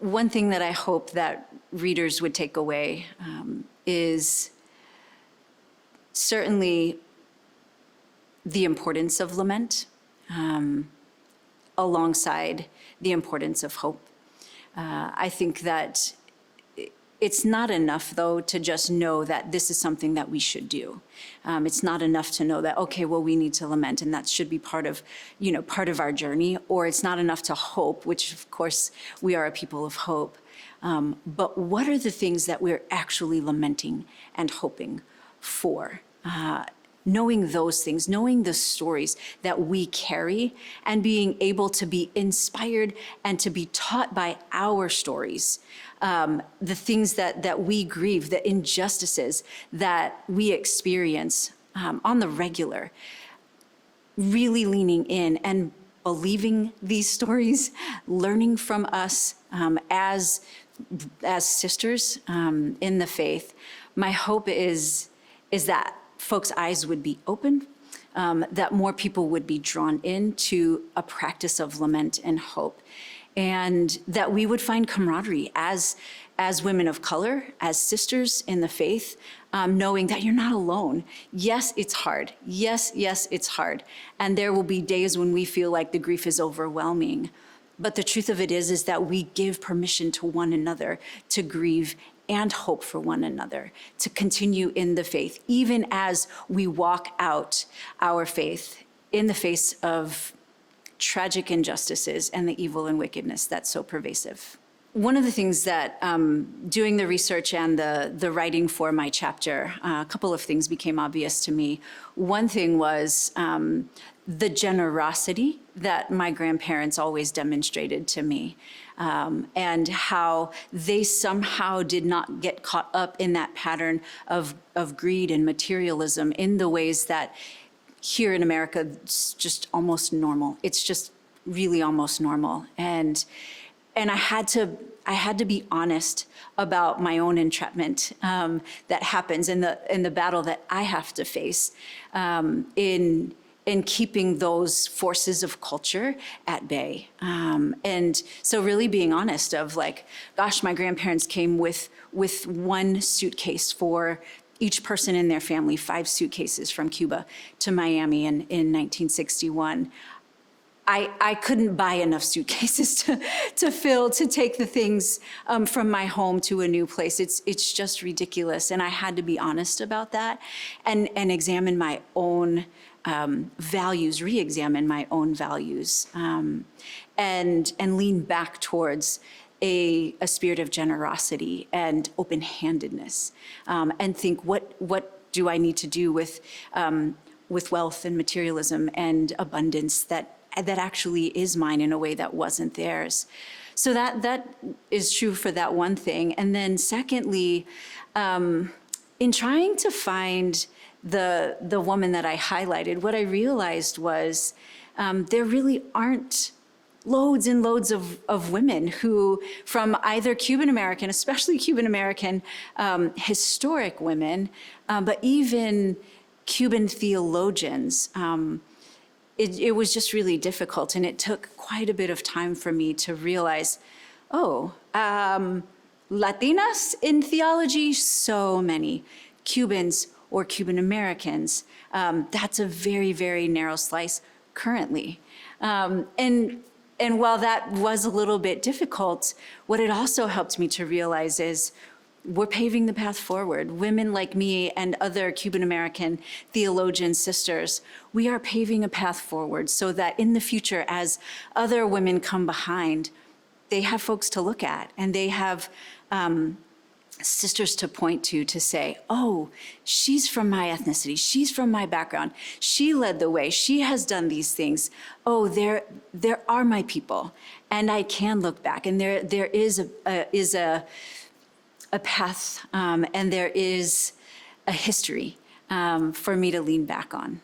one thing that I hope that readers would take away is certainly the importance of lament alongside the importance of hope. I think that it's not enough, though, to just know that this is something that we should do. It's not enough to know that, okay, well, we need to lament, and that should be part of our journey. Or it's not enough to hope, which, of course, we are a people of hope. But what are the things that we're actually lamenting and hoping for? Knowing those things, knowing the stories that we carry, and being able to be inspired and to be taught by our stories, the things that we grieve, the injustices that we experience on the regular, really leaning in and believing these stories, learning from us as sisters in the faith. My hope is that folks' eyes would be open, that more people would be drawn into a practice of lament and hope, and that we would find camaraderie as women of color, as sisters in the faith, knowing that you're not alone. Yes, it's hard. Yes, it's hard. And there will be days when we feel like the grief is overwhelming. But the truth of it is that we give permission to one another to grieve and hope for one another, to continue in the faith, even as we walk out our faith in the face of tragic injustices and the evil and wickedness that's so pervasive. One of the things that, doing the research and the writing for my chapter, a couple of things became obvious to me. One thing was the generosity that my grandparents always demonstrated to me, and how they somehow did not get caught up in that pattern of greed and materialism in the ways that here in America, it's just almost normal. It's just really almost normal. And I had to be honest about my own entrapment that happens in the battle that I have to face in keeping those forces of culture at bay. And so really being honest of like, gosh, my grandparents came with one suitcase for each person in their family, 5 suitcases from Cuba to Miami in 1961. I couldn't buy enough suitcases to take the things from my home to a new place. It's just ridiculous. And I had to be honest about that and examine my own values, re-examine my own values, and lean back towards a spirit of generosity and open-handedness, and think, what do I need to do with wealth and materialism and abundance that actually is mine in a way that wasn't theirs. So that is true for that one thing. And then secondly, in trying to find the woman that I highlighted, what I realized was there really aren't loads and loads of women who, from either Cuban American, especially Cuban American historic women, but even Cuban theologians. It was just really difficult, and it took quite a bit of time for me to realize, Latinas in theology, so many. Cubans or Cuban Americans, that's a very, very narrow slice currently. And while that was a little bit difficult, what it also helped me to realize is we're paving the path forward. Women like me and other Cuban American theologian sisters, we are paving a path forward so that in the future, as other women come behind, they have folks to look at, and they have sisters to point to say, oh, she's from my ethnicity, she's from my background, she led the way, she has done these things. Oh, there are my people, and I can look back, and there is a path, and there is a history for me to lean back on.